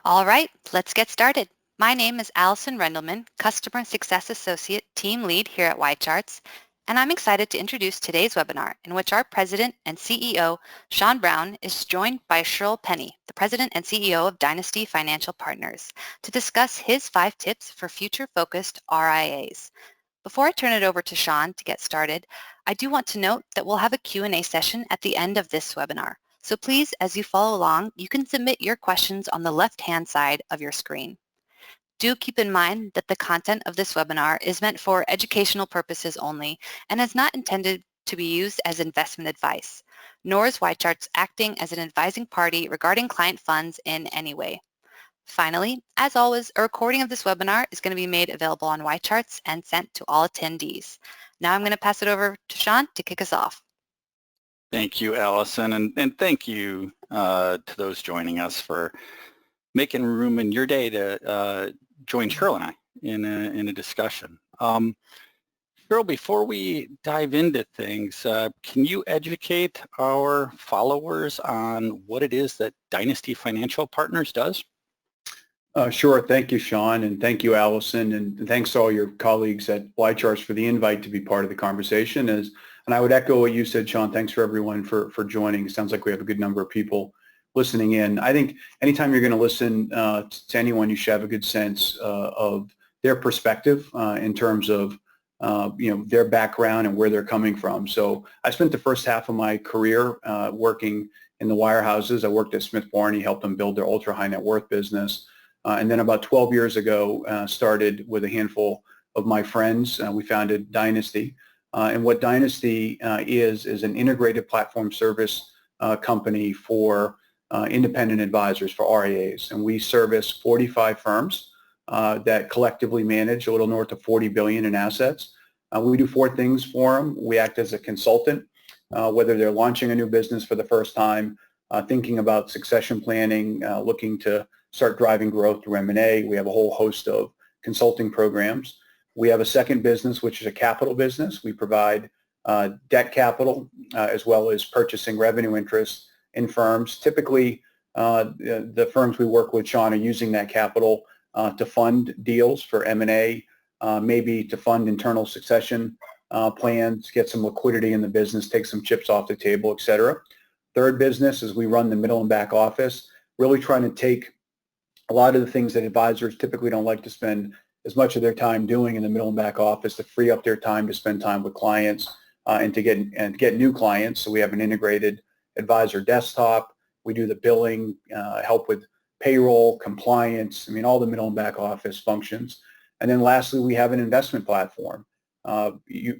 All right, let's get started. My name is Allison Rendelman, Customer Success Associate Team Lead here at YCharts, and I'm excited to introduce today's webinar in which our President and CEO, Sean Brown, is joined by Shirl Penney, the President and CEO of Dynasty Financial Partners, to discuss his 5 tips for future-focused RIAs. Before I turn it over to Sean to get started, I do want to note that we'll have a Q&A session at the end of this webinar. So please, as you follow along, you can submit your questions on the left-hand side of your screen. Do keep in mind that the content of this webinar is meant for educational purposes only and is not intended to be used as investment advice, nor is YCharts acting as an advising party regarding client funds in any way. Finally, as always, a recording of this webinar is going to be made available on YCharts and sent to all attendees. Now I'm going to pass it over to Sean to kick us off. Thank you, Allison, and thank you to those joining us for making room in your day to join Shirl and I in a discussion. Shirl, before we dive into things, can you educate our followers on what it is that Dynasty Financial Partners does? Sure. Thank you, Sean, and thank you, Allison, and thanks to all your colleagues at YCharts for the invite to be part of the conversation. And I would echo what you said, Sean. Thanks for everyone for joining. It sounds like we have a good number of people listening in. I think anytime you're going to listen to anyone, you should have a good sense of their perspective in terms of their background and where they're coming from. So I spent the first half of my career working in the wirehouses. I worked at Smith Barney, helped them build their ultra high net worth business. And then about 12 years ago, started with a handful of my friends. We founded Dynasty. And what Dynasty is an integrated platform service company for independent advisors, for RIAs. And we service 45 firms that collectively manage a little north of $40 billion in assets. We do 4 things for them. We act as a consultant, whether they're launching a new business for the first time, thinking about succession planning, looking to start driving growth through M&A. We have a whole host of consulting programs. We have a second business, which is a capital business. We provide debt capital as well as purchasing revenue interest in firms. Typically, the firms we work with, Sean, are using that capital to fund deals for M&A, maybe to fund internal succession plans, get some liquidity in the business, take some chips off the table, et cetera. Third business is we run the middle and back office, really trying to take a lot of the things that advisors typically don't like to spend as much of their time doing in the middle and back office, to free up their time to spend time with clients and to get new clients. So we have an integrated advisor desktop. We do the billing, help with payroll, compliance, all the middle and back office functions. And then lastly, we have an investment platform.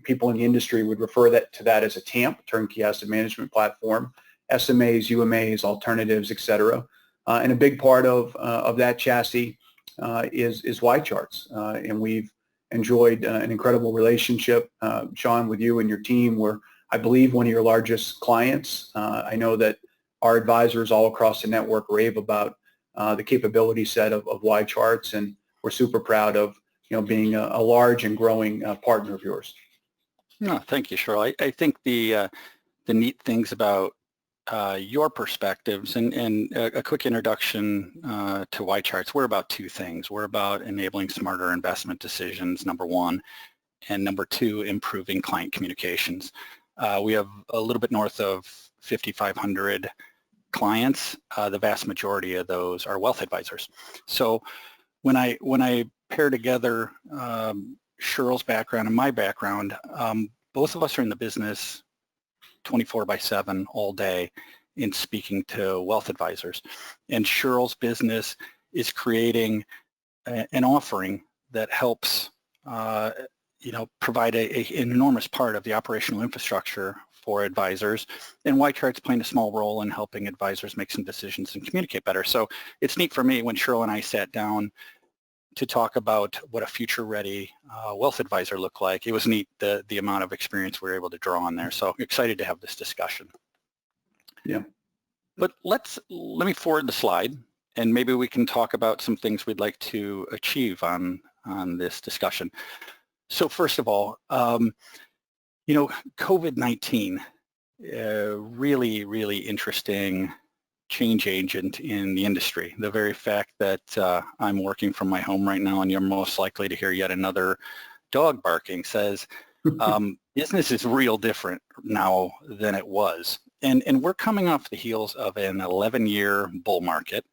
People in the industry would refer to that as a TAMP, turnkey asset management platform, SMAs, UMAs, alternatives, et cetera. And a big part of that chassis is YCharts. And we've enjoyed an incredible relationship, Sean, with you and your team. We're, I believe, one of your largest clients. I know that our advisors all across the network rave about the capability set of YCharts, and we're super proud of being a large and growing partner of yours. No, thank you, Shirl. I think the neat things about your perspectives and a quick introduction to YCharts. We're about 2 things. We're about enabling smarter investment decisions, number 1, and number 2, improving client communications. We have a little bit north of 5,500 clients. The vast majority of those are wealth advisors. So when I pair together Shirl's background and my background, both of us are in the business 24/7 all day in speaking to wealth advisors. And Shirl's business is creating an offering that helps provide an enormous part of the operational infrastructure for advisors. And YCharts playing a small role in helping advisors make some decisions and communicate better. So it's neat for me when Shirl and I sat down to talk about what a future-ready wealth advisor looked like. It was neat, the amount of experience we were able to draw on there. So excited to have this discussion. Yeah. But let me forward the slide, and maybe we can talk about some things we'd like to achieve on this discussion. So first of all, COVID-19, really, really interesting change agent in the industry. The very fact that I'm working from my home right now and you're most likely to hear yet another dog barking says business is real different now than it was. And we're coming off the heels of an 11-year bull market,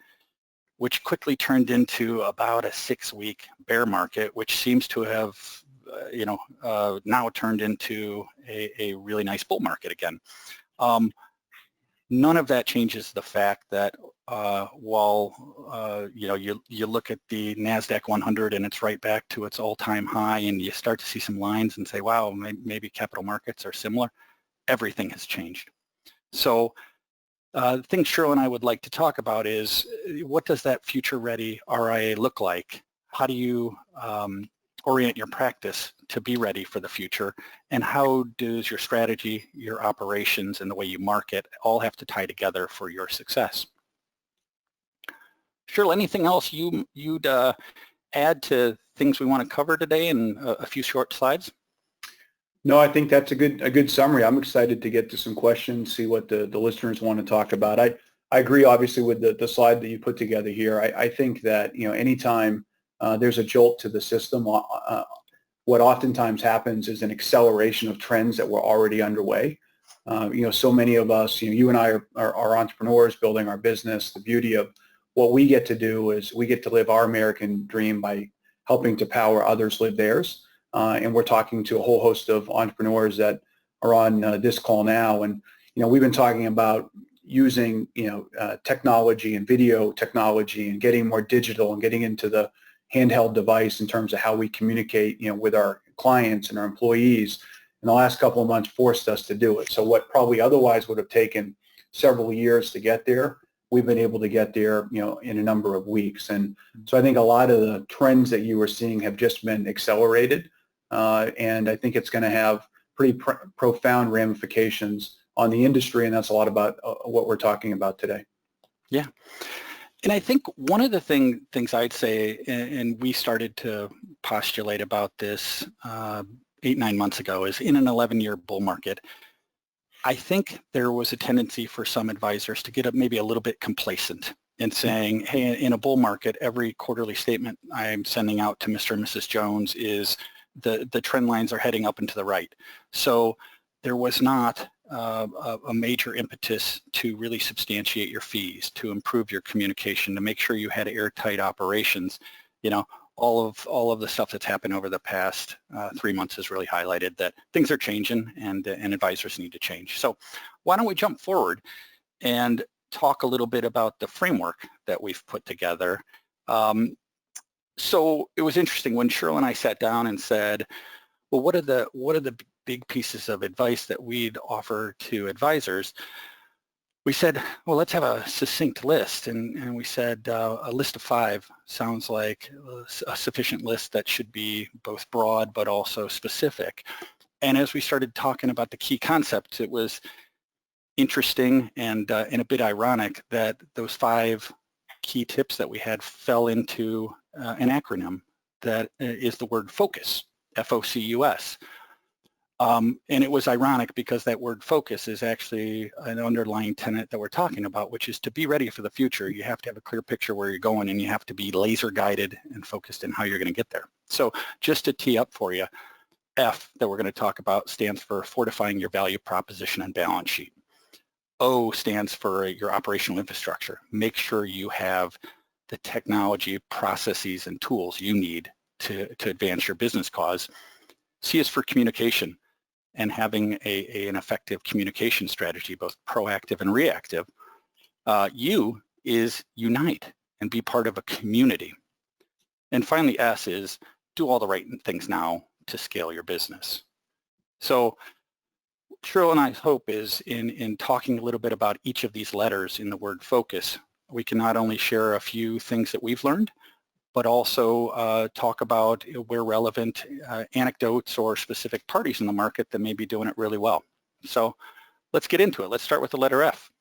which quickly turned into about a 6-week bear market, which seems to have, now turned into a really nice bull market again. None of that changes the fact that while you look at the NASDAQ 100 and it's right back to its all-time high, and you start to see some lines and say, wow, maybe capital markets are similar, everything has changed. So the thing Shirl and I would like to talk about is, what does that future-ready RIA look like? How do you orient your practice to be ready for the future? And how does your strategy, your operations, and the way you market all have to tie together for your success? Shirl, anything else you'd add to things we want to cover today in a few short slides? No, I think that's a good summary. I'm excited to get to some questions, see what the listeners want to talk about. I agree, obviously, with the slide that you put together here. I think that, anytime there's a jolt to the system, what oftentimes happens is an acceleration of trends that were already underway. So many of us, you and I are entrepreneurs building our business. The beauty of what we get to do is we get to live our American dream by helping to power others live theirs. And we're talking to a whole host of entrepreneurs that are on this call now. And, we've been talking about using, technology and video technology and getting more digital and getting into the handheld device in terms of how we communicate, with our clients and our employees. And the last couple of months forced us to do it. So what probably otherwise would have taken several years to get there, we've been able to get there, in a number of weeks. And so I think a lot of the trends that you were seeing have just been accelerated. And I think it's going to have pretty profound ramifications on the industry, and that's a lot about what we're talking about today. Yeah. And I think one of the things I'd say, and we started to postulate about this 8-9 months ago, is in an 11-year bull market, I think there was a tendency for some advisors to get maybe a little bit complacent in saying, hey, in a bull market, every quarterly statement I'm sending out to Mr. and Mrs. Jones is the trend lines are heading up and to the right. So there was not a major impetus to really substantiate your fees, to improve your communication, to make sure you had airtight operations. All of the stuff that's happened over the past 3 months has really highlighted that things are changing and advisors need to change. So why don't we jump forward and talk a little bit about the framework that we've put together. So it was interesting when Shirl and I sat down and said, well, what are the big pieces of advice that we'd offer to advisors? We said, well, let's have a succinct list. And we said a list of 5 sounds like a sufficient list that should be both broad but also specific. And as we started talking about the key concepts, it was interesting and a bit ironic that those 5 key tips that we had fell into an acronym that is the word focus, F-O-C-U-S. And it was ironic because that word focus is actually an underlying tenet that we're talking about, which is to be ready for the future. You have to have a clear picture where you're going, and you have to be laser guided and focused in how you're going to get there. So just to tee up for you, F that we're going to talk about stands for fortifying your value proposition and balance sheet. O stands for your operational infrastructure. Make sure you have the technology, processes, and tools you need to advance your business cause. C is for communication and having an effective communication strategy, both proactive and reactive. U is unite and be part of a community. And finally, S is do all the right things now to scale your business. So Shirl and I's hope is in talking a little bit about each of these letters in the word focus, we can not only share a few things that we've learned, but also talk about, where relevant, anecdotes or specific parties in the market that may be doing it really well. So let's get into it. Let's start with the letter F.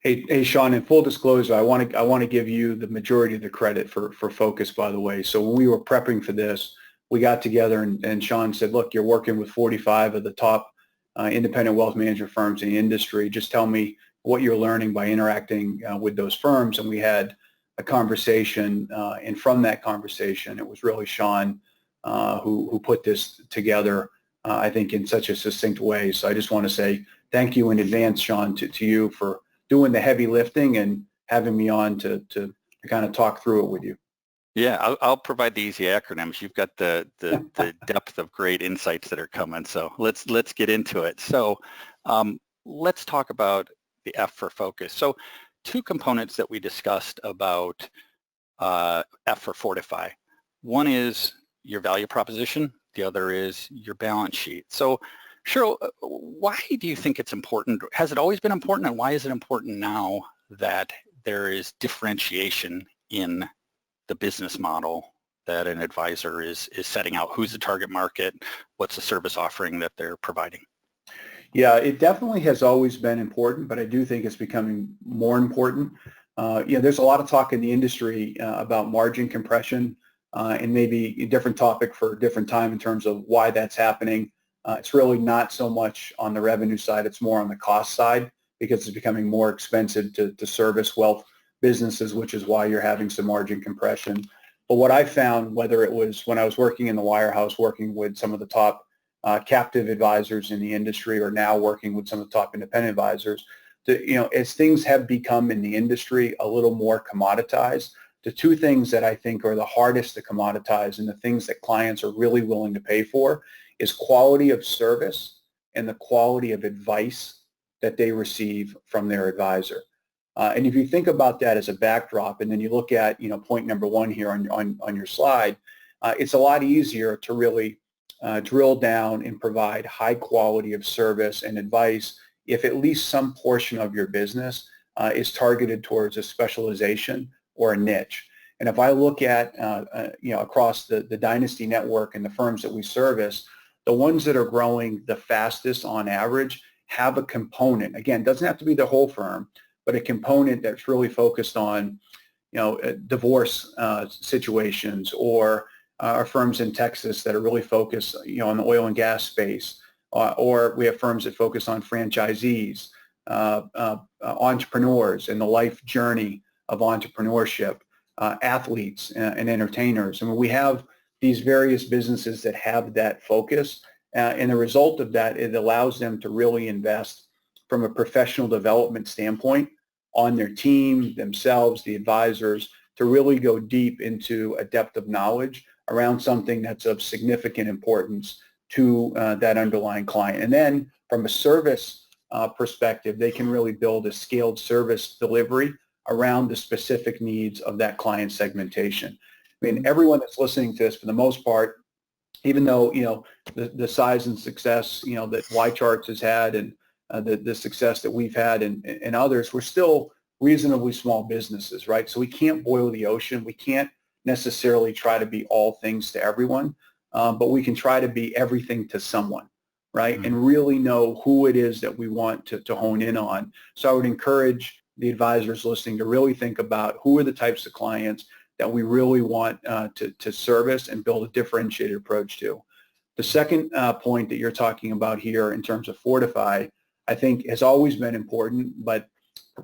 Hey, Sean, in full disclosure, I want to give you the majority of the credit for focus, by the way. So when we were prepping for this, we got together and Sean said, look, you're working with 45 of the top independent wealth management firms in the industry. Just tell me what you're learning by interacting with those firms. And we had a conversation, and from that conversation, it was really Sean who put this together, I think, in such a succinct way. So I just want to say thank you in advance, Sean, to you for doing the heavy lifting and having me on to kind of talk through it with you. Yeah, I'll provide the easy acronyms. You've got the depth of great insights that are coming. So let's get into it. So let's talk about the F for focus. So two components that we discussed about F for Fortify. One is your value proposition. The other is your balance sheet. So Shirl, why do you think it's important? Has it always been important, and why is it important now that there is differentiation in the business model that an advisor is setting out? Who's the target market? What's the service offering that they're providing? Yeah, it definitely has always been important, but I do think it's becoming more important. There's a lot of talk in the industry about margin compression, and maybe a different topic for a different time in terms of why that's happening. It's really not so much on the revenue side, it's more on the cost side, because it's becoming more expensive to service wealth businesses, which is why you're having some margin compression. But what I found, whether it was when I was working in the wirehouse, working with some of the top captive advisors in the industry, or now working with some of the top independent advisors, as things have become in the industry a little more commoditized, the two things that I think are the hardest to commoditize and the things that clients are really willing to pay for is quality of service and the quality of advice that they receive from their advisor. And if you think about that as a backdrop, and then you look at point number one here on your slide, it's a lot easier to really drill down and provide high quality of service and advice if at least some portion of your business is targeted towards a specialization or a niche. And if I look at across the Dynasty network and the firms that we service, the ones that are growing the fastest on average have a component. Again, it doesn't have to be the whole firm, but a component that's really focused on, divorce situations, or our firms in Texas that are really focused, on the oil and gas space, or we have firms that focus on franchisees, entrepreneurs and the life journey of entrepreneurship, athletes and entertainers. I mean, we have these various businesses that have that focus, and the result of that, it allows them to really invest from a professional development standpoint on their team, themselves, the advisors, to really go deep into a depth of knowledge around something that's of significant importance to that underlying client. And then from a service perspective, they can really build a scaled service delivery around the specific needs of that client segmentation. I mean, everyone that's listening to this, for the most part, even though, the size and success, that YCharts has had, and the success that we've had and others, we're still reasonably small businesses, right? So we can't boil the ocean. We can't necessarily try to be all things to everyone, but we can try to be everything to someone, right? Mm-hmm. And really know who it is that we want to hone in on. So I would encourage the advisors listening to really think about who are the types of clients that we really want to service and build a differentiated approach to. The second point that you're talking about here in terms of Fortify, I think has always been important, but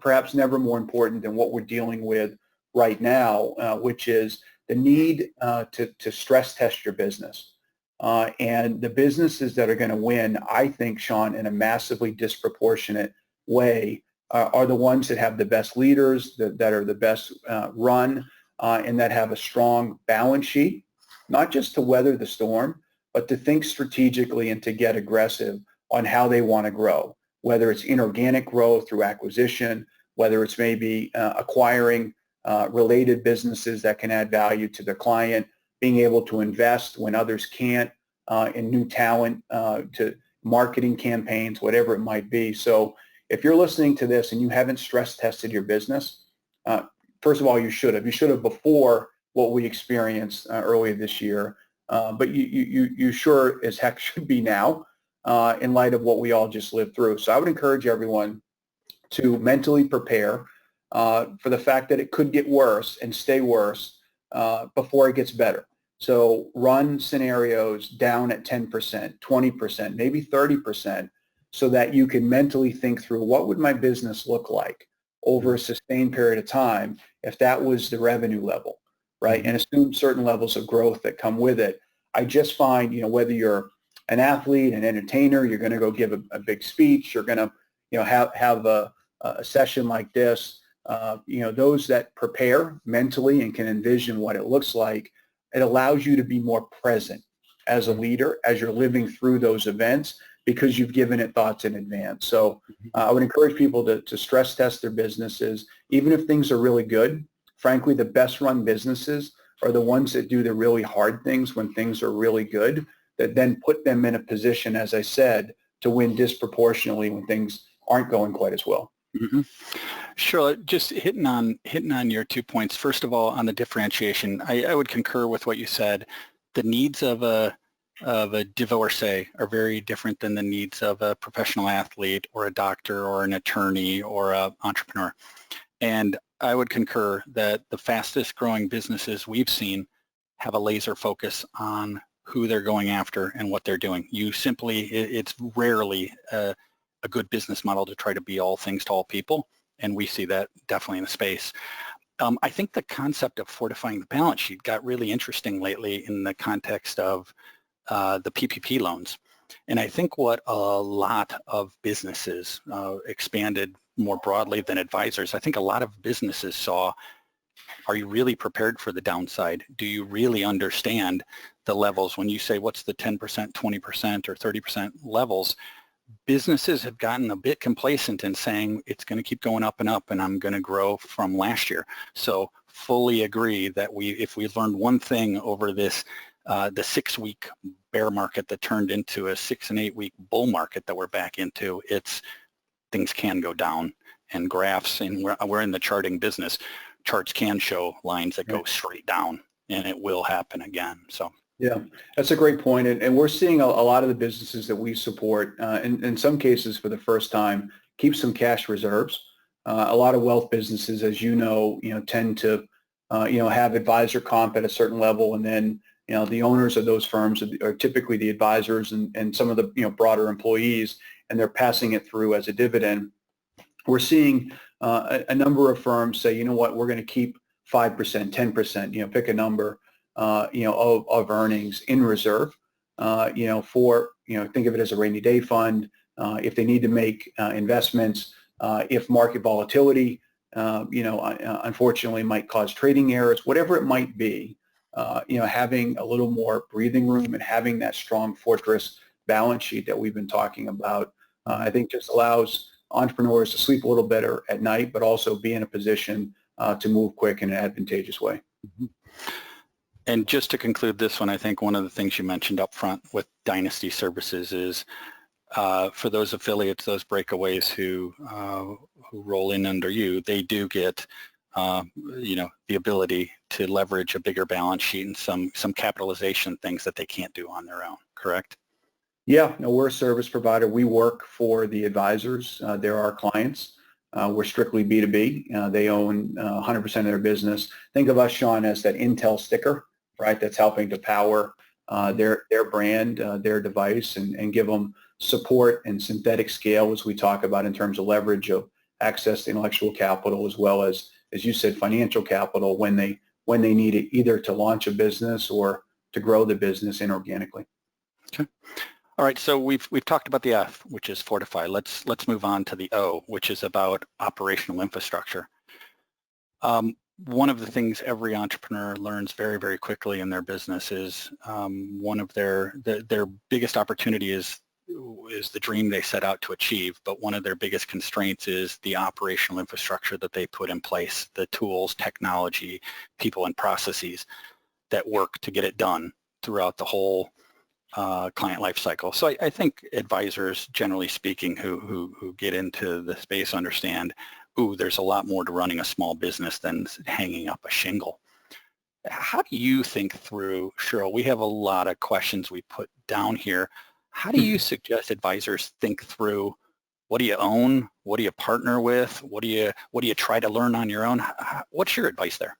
perhaps never more important than what we're dealing with right now, which is the need to stress test your business. And the businesses that are going to win, I think, Sean, in a massively disproportionate way, are the ones that have the best leaders, that are the best run, and that have a strong balance sheet, not just to weather the storm, but to think strategically and to get aggressive on how they want to grow, whether it's inorganic growth through acquisition, whether it's maybe acquiring related businesses that can add value to the client, being able to invest when others can't in new talent, to marketing campaigns, whatever it might be. So if you're listening to this and you haven't stress tested your business, first of all, you should have. You should have before what we experienced earlier this year, but you sure as heck should be now in light of what we all just lived through. So I would encourage everyone to mentally prepare for the fact that it could get worse and stay worse before it gets better. So run scenarios down at 10%, 20%, maybe 30%, so that you can mentally think through what would my business look like over a sustained period of time if that was the revenue level, right? And assume certain levels of growth that come with it. I just find, whether you're an athlete, an entertainer, you're going to go give a big speech, you're going to, have a session like this, those that prepare mentally and can envision what it looks like, it allows you to be more present as a leader as you're living through those events because you've given it thoughts in advance. So I would encourage people to stress test their businesses, even if things are really good. Frankly, the best run businesses are the ones that do the really hard things when things are really good, that then put them in a position, as I said, to win disproportionately when things aren't going quite as well. Shirl, just hitting on your 2 points. First of all, on the differentiation, I would concur with what you said. The needs of a divorcee are very different than the needs of a professional athlete or a doctor or an attorney or an entrepreneur. And I would concur that the fastest growing businesses we've seen have a laser focus on who they're going after and what they're doing. It's rarely a good business model to try to be all things to all people, and we see that definitely in the space. I think the concept of fortifying the balance sheet got really interesting lately in the context of the PPP loans. And I think what a lot of businesses expanded more broadly than advisors, I think a lot of businesses saw, are you really prepared for the downside? Do you really understand the levels? When you say what's the 10%, 20%, or 30% levels, businesses have gotten a bit complacent in saying it's going to keep going up and I'm going to grow from last year. So fully agree that if we've learned one thing over this, the 6-week bear market that turned into a 6 and 8 week bull market that we're back into, things can go down, and graphs, and we're in the charting business. Charts can show lines that go straight down, and it will happen again. So. Yeah, that's a great point. And we're seeing a lot of the businesses that we support, in some cases for the first time, keep some cash reserves. A lot of wealth businesses, as tend to, have advisor comp at a certain level, and then, the owners of those firms are typically the advisors and some of the, broader employees, and they're passing it through as a dividend. We're seeing a number of firms say, you know what, we're going to keep 5%, 10%, pick a number, of earnings in reserve, for, think of it as a rainy day fund. If they need to make investments, if market volatility, unfortunately might cause trading errors, whatever it might be, having a little more breathing room and having that strong fortress balance sheet that we've been talking about, I think just allows entrepreneurs to sleep a little better at night, but also be in a position to move quick in an advantageous way. And just to conclude this one, I think one of the things you mentioned up front with Dynasty services is for those affiliates, those breakaways who roll in under you, they do get the ability to leverage a bigger balance sheet and some capitalization things that they can't do on their own, correct? Yeah, no, we're a service provider. We work for the advisors. They're our clients. We're strictly B2B. They own 100% of their business. Think of us, Sean, as that Intel sticker, right? That's helping to power their brand, their device, and give them support and synthetic scale, as we talk about in terms of leverage of access to intellectual capital, as well as you said, financial capital when they need it, either to launch a business or to grow the business inorganically. Okay. All right, so we've talked about the F, which is fortify. Let's move on to the O, which is about operational infrastructure. One of the things every entrepreneur learns very, very quickly in their business is one of their biggest opportunity is the dream they set out to achieve, but one of their biggest constraints is the operational infrastructure that they put in place, the tools, technology, people, and processes that work to get it done throughout the whole client life cycle. So I think advisors, generally speaking, who get into the space understand, there's a lot more to running a small business than hanging up a shingle. How do you think through, Shirl, we have a lot of questions we put down here. How do you suggest advisors think through, what do you own? What do you partner with? What do you try to learn on your own? What's your advice there?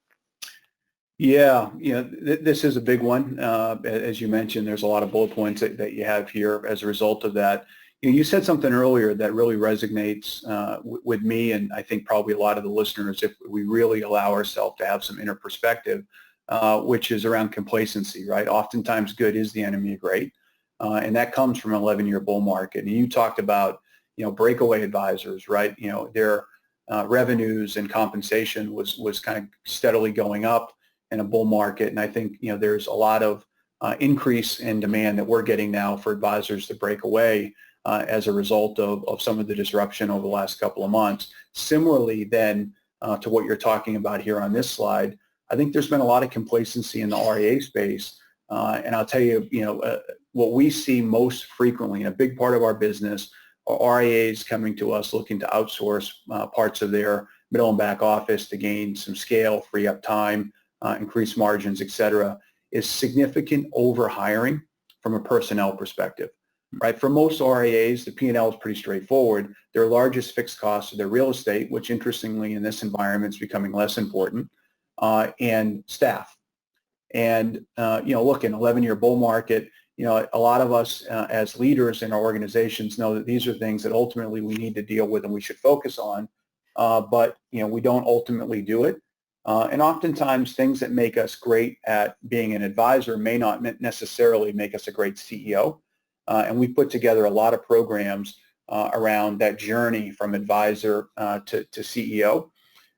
Yeah, this is a big one. As you mentioned, there's a lot of bullet points that you have here as a result of that. You said something earlier that really resonates with me, and I think probably a lot of the listeners, if we really allow ourselves to have some inner perspective, which is around complacency, right? Oftentimes good is the enemy of great, and that comes from an 11-year bull market. And you talked about, breakaway advisors, right? Their revenues and compensation was kind of steadily going up in a bull market, and I think, there's a lot of increase in demand that we're getting now for advisors to break away as a result of some of the disruption over the last couple of months. Similarly, then, to what you're talking about here on this slide, I think there's been a lot of complacency in the RIA space. And I'll tell you, what we see most frequently, and a big part of our business, are RIAs coming to us looking to outsource parts of their middle and back office to gain some scale, free up time, increase margins, et cetera, is significant over-hiring from a personnel perspective. Right? For most RIAs, the P&L is pretty straightforward. Their largest fixed costs are their real estate, which interestingly in this environment is becoming less important, and staff. And, look, in an 11-year bull market, a lot of us as leaders in our organizations know that these are things that ultimately we need to deal with and we should focus on, but, we don't ultimately do it. And oftentimes things that make us great at being an advisor may not necessarily make us a great CEO. And we put together a lot of programs around that journey from advisor to CEO.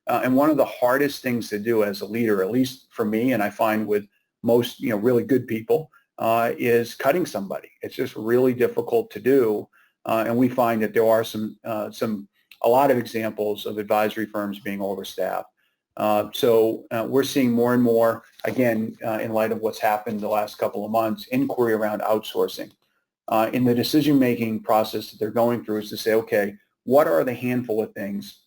And one of the hardest things to do as a leader, at least for me, and I find with most, really good people, is cutting somebody. It's just really difficult to do. And we find that there are a lot of examples of advisory firms being overstaffed. So we're seeing more and more, again, in light of what's happened the last couple of months, inquiry around outsourcing. In the decision-making process that they're going through is to say, okay, what are the handful of things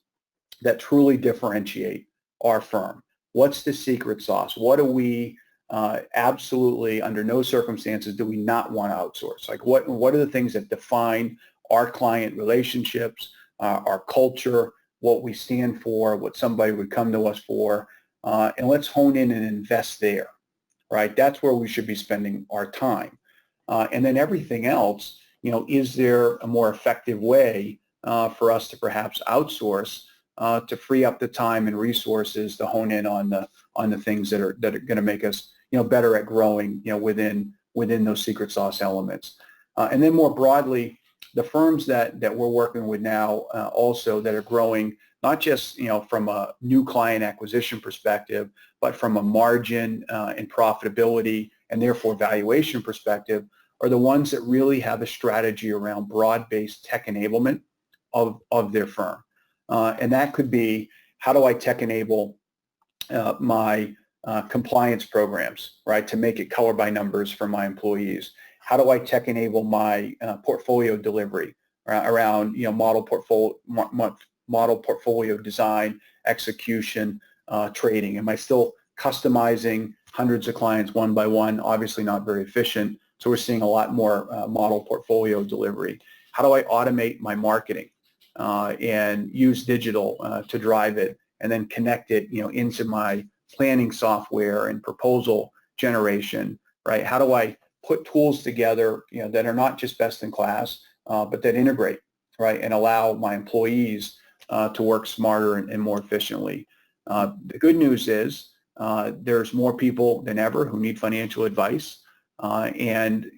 that truly differentiate our firm? What's the secret sauce? What do we absolutely, under no circumstances, do we not want to outsource? Like what are the things that define our client relationships, our culture, what we stand for, what somebody would come to us for, and let's hone in and invest there, right? That's where we should be spending our time. And then everything else, is there a more effective way for us to perhaps outsource to free up the time and resources to hone in on the things that are going to make us, better at growing, within those secret sauce elements. And then more broadly, the firms that we're working with now also that are growing, not just, from a new client acquisition perspective, but from a margin and profitability and therefore valuation perspective, are the ones that really have a strategy around broad-based tech enablement of their firm. And that could be, how do I tech enable my compliance programs, right, to make it color by numbers for my employees? How do I tech enable my portfolio delivery around, model portfolio design, execution, trading? Am I still customizing hundreds of clients one by one? Obviously not very efficient. So we're seeing a lot more model portfolio delivery. How do I automate my marketing and use digital to drive it, and then connect it, into my planning software and proposal generation, right? How do I put tools together, that are not just best in class, but that integrate, right, and allow my employees to work smarter and more efficiently? The good news is there's more people than ever who need financial advice. And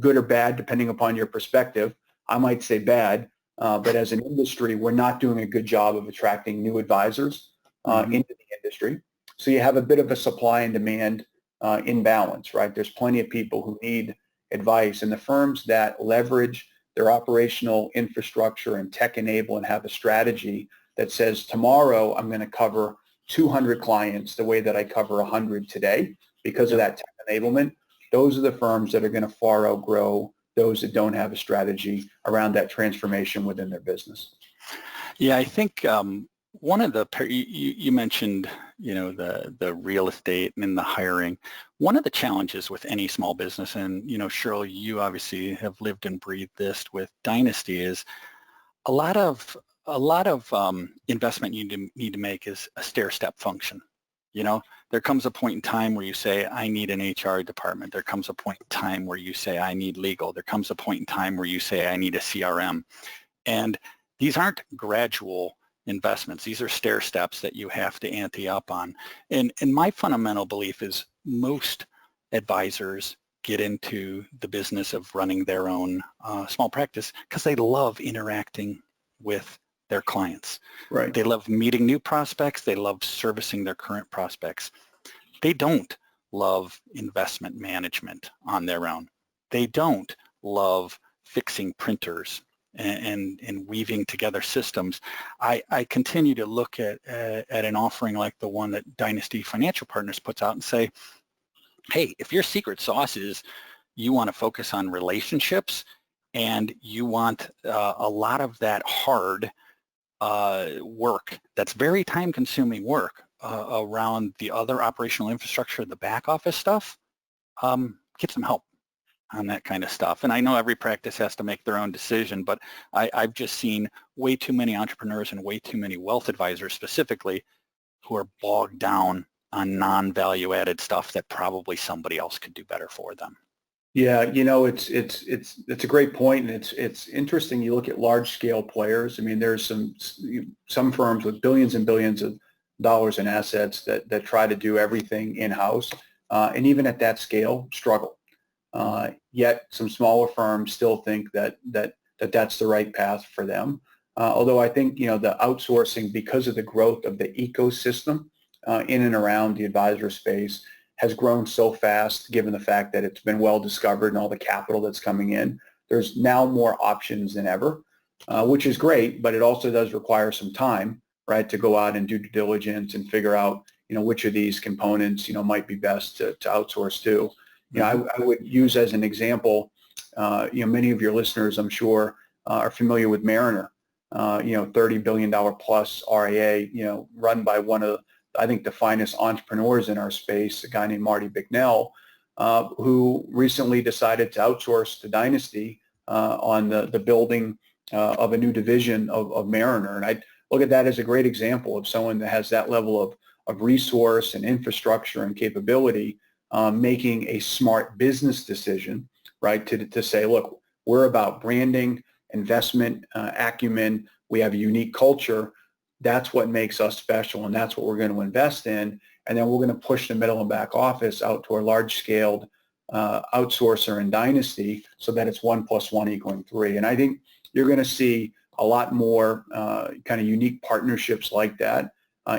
good or bad, depending upon your perspective. I might say bad, but as an industry, we're not doing a good job of attracting new advisors into the industry. So you have a bit of a supply and demand imbalance, right? There's plenty of people who need advice, and the firms that leverage their operational infrastructure and tech enable and have a strategy that says, tomorrow I'm going to cover 200 clients the way that I cover 100 today because of that tech enablement. Those are the firms that are going to far outgrow those that don't have a strategy around that transformation within their business. Yeah, I think one of the, you mentioned, the real estate and the hiring. One of the challenges with any small business, and, Shirl, you obviously have lived and breathed this with Dynasty, is a lot of investment you need to make is a stair-step function. You know, there comes a point in time where you say, I need an HR department. There comes a point in time where you say, I need legal. There comes a point in time where you say, I need a CRM. And these aren't gradual investments. These are stair steps that you have to ante up on. And my fundamental belief is most advisors get into the business of running their own small practice because they love interacting with their clients. Right. They love meeting new prospects. They love servicing their current prospects. They don't love investment management on their own. They don't love fixing printers and weaving together systems. I continue to look at an offering like the one that Dynasty Financial Partners puts out and say, hey, if your secret sauce is you want to focus on relationships and you want a lot of that hard work that's very time-consuming work around the other operational infrastructure, the back office stuff, get some help on that kind of stuff. And I know every practice has to make their own decision, but I've just seen way too many entrepreneurs and way too many wealth advisors specifically who are bogged down on non-value added stuff that probably somebody else could do better for them. Yeah, you know, it's a great point, and it's interesting. You look at large scale players. I mean, there's some firms with billions and billions of dollars in assets that try to do everything in-house, and even at that scale, struggle. Yet some smaller firms still think that's the right path for them. Although I think, you know, the outsourcing, because of the growth of the ecosystem in and around the advisor space, has grown so fast, given the fact that it's been well discovered and all the capital that's coming in. There's now more options than ever, which is great, but it also does require some time, right, to go out and do due diligence and figure out, you know, which of these components, you know, might be best to outsource to. You know, I would use as an example, you know, many of your listeners, I'm sure, are familiar with Mariner, you know, $30 billion plus RIA, you know, run by one of, I think, the finest entrepreneurs in our space, a guy named Marty Bicknell, who recently decided to outsource to Dynasty on the building of a new division of Mariner. And I look at that as a great example of someone that has that level of resource and infrastructure and capability, making a smart business decision, right, to say, look, we're about branding, investment, acumen. We have a unique culture. That's what makes us special, and that's what we're going to invest in. And then we're going to push the middle and back office out to a large-scaled outsourcer in Dynasty so that it's 1 + 1 = 3. And I think you're going to see a lot more kind of unique partnerships like that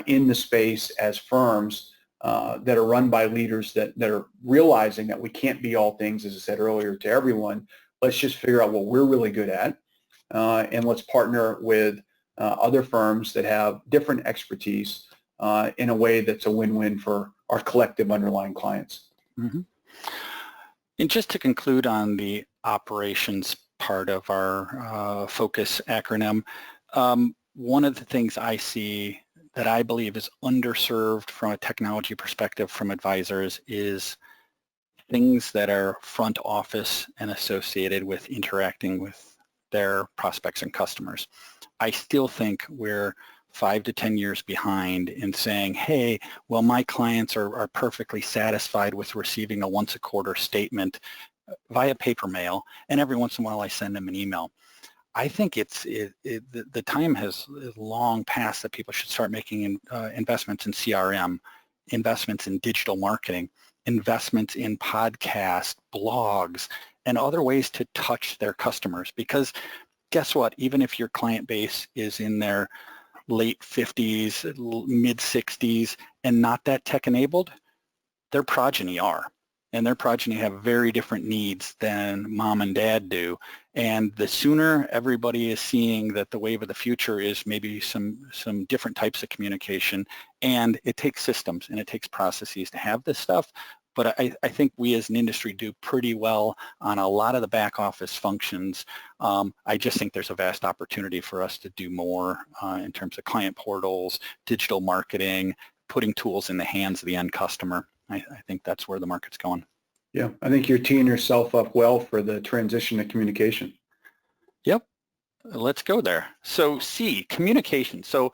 in the space as firms that are run by leaders that are realizing that we can't be all things, as I said earlier, to everyone. Let's just figure out what we're really good at, and let's partner with other firms that have different expertise in a way that's a win-win for our collective underlying clients. Mm-hmm. And just to conclude on the operations part of our FOCUS acronym, one of the things I see that I believe is underserved from a technology perspective from advisors is things that are front office and associated with interacting with their prospects and customers. I still think we're 5 to 10 years behind in saying, hey, well, my clients are perfectly satisfied with receiving a once a quarter statement via paper mail, and every once in a while I send them an email. I think the time has long passed that people should start making investments in CRM, investments in digital marketing, investments in podcasts, blogs, and other ways to touch their customers. Because guess what? Even if your client base is in their late 50s, mid 60s, and not that tech enabled, their progeny are. And their progeny have very different needs than mom and dad do. And the sooner everybody is seeing that the wave of the future is maybe some different types of communication, and it takes systems and it takes processes to have this stuff. But I think we as an industry do pretty well on a lot of the back office functions. I just think there's a vast opportunity for us to do more in terms of client portals, digital marketing, putting tools in the hands of the end customer. I think that's where the market's going. Yeah, I think you're teeing yourself up well for the transition to communication. Yep, let's go there. So C, communication. So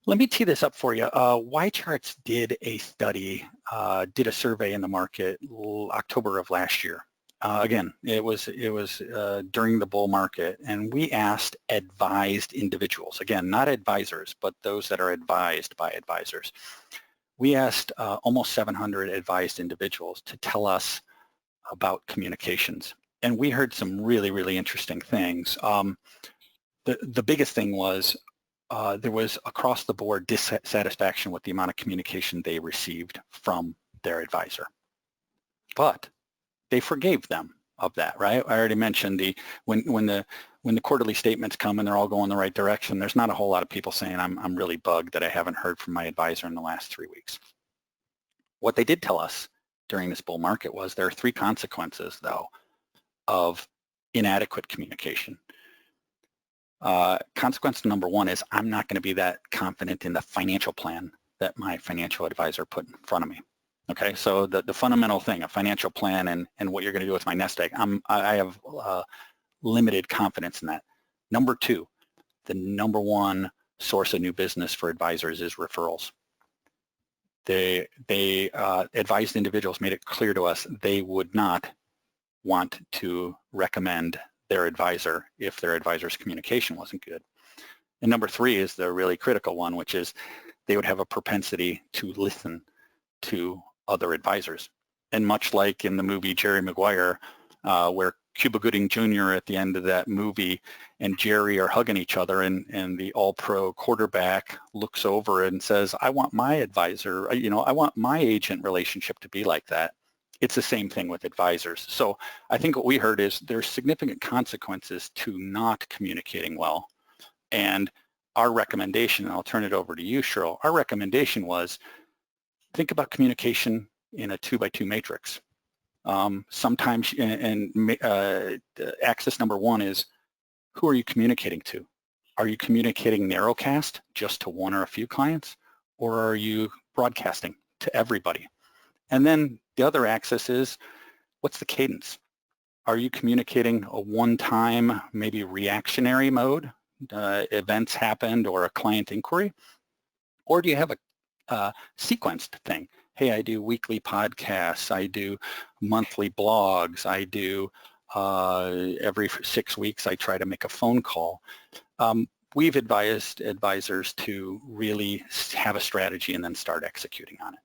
Let me tee this up for you. YCharts did a study, did a survey in the market October of last year. Again, it was during the bull market, and we asked advised individuals, again, not advisors, but those that are advised by advisors. We asked almost 700 advised individuals to tell us about communications, and we heard some really, really interesting things. The biggest thing was there was across the board dissatisfaction with the amount of communication they received from their advisor. But they forgave them of that, right? I already mentioned when the quarterly statements come and they're all going the right direction, there's not a whole lot of people saying I'm really bugged that I haven't heard from my advisor in the last 3 weeks. What they did tell us during this bull market was there are 3 consequences, though, of inadequate communication. Consequence number 1 is I'm not going to be that confident in the financial plan that my financial advisor put in front of me. Okay, so the fundamental thing, a financial plan and what you're going to do with my nest egg, I have limited confidence in that. Number 2, the number 1 source of new business for advisors is referrals. They advised individuals made it clear to us they would not want to recommend their advisor if their advisor's communication wasn't good. And number 3 is the really critical one, which is they would have a propensity to listen to other advisors. And much like in the movie Jerry Maguire, where Cuba Gooding Jr. at the end of that movie and Jerry are hugging each other, and the all-pro quarterback looks over and says, I want my advisor, I want my agent relationship to be like that. It's the same thing with advisors. So I think what we heard is there's significant consequences to not communicating well. And our recommendation, and I'll turn it over to you, Shirl, our recommendation was think about communication in a 2x2 matrix. Sometimes, axis number 1 is who are you communicating to? Are you communicating narrowcast just to 1 or a few clients, or are you broadcasting to everybody? And then the other axis is what's the cadence? Are you communicating a one-time, maybe reactionary mode, events happened or a client inquiry, or do you have a sequenced thing? Hey, I do weekly podcasts, I do monthly blogs, I do every 6 weeks I try to make a phone call. We've advised advisors to really have a strategy and then start executing on it.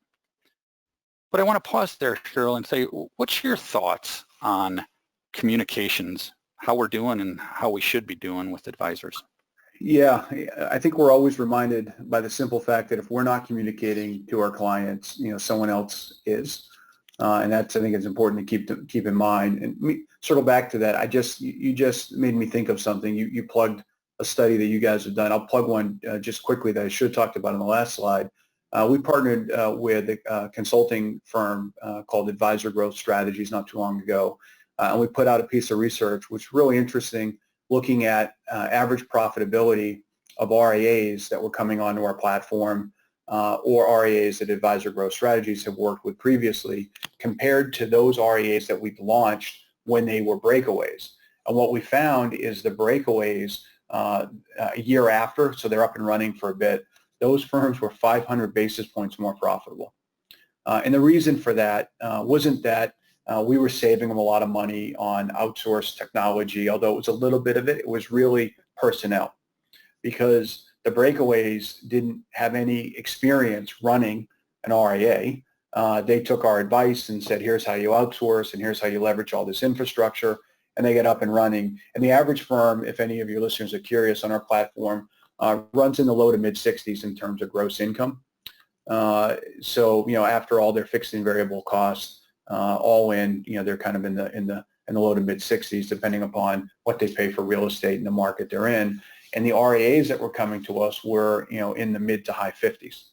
But I want to pause there, Shirl, and say, what's your thoughts on communications, how we're doing and how we should be doing with advisors? Yeah, I think we're always reminded by the simple fact that if we're not communicating to our clients, someone else is, and I think it's important to keep in mind. And circle back to that. You just made me think of something. You plugged a study that you guys have done. I'll plug one just quickly that I should have talked about in the last slide. We partnered with a consulting firm called Advisor Growth Strategies not too long ago, and we put out a piece of research which was really interesting, looking at average profitability of RIAs that were coming onto our platform or RIAs that Advisor Growth Strategies have worked with previously compared to those RIAs that we've launched when they were breakaways. And what we found is the breakaways a year after, so they're up and running for a bit, those firms were 500 basis points more profitable. And the reason for that wasn't that we were saving them a lot of money on outsourced technology, although it was a little bit of it. It was really personnel, because the breakaways didn't have any experience running an RIA. They took our advice and said, here's how you outsource and here's how you leverage all this infrastructure, and they get up and running. And the average firm, if any of your listeners are curious, on our platform runs in the low to mid 60s in terms of gross income. So after all their fixed and variable costs, all in, they're kind of in the low to mid 60s, depending upon what they pay for real estate and the market they're in. And the RIAs that were coming to us were, in the mid to high 50s.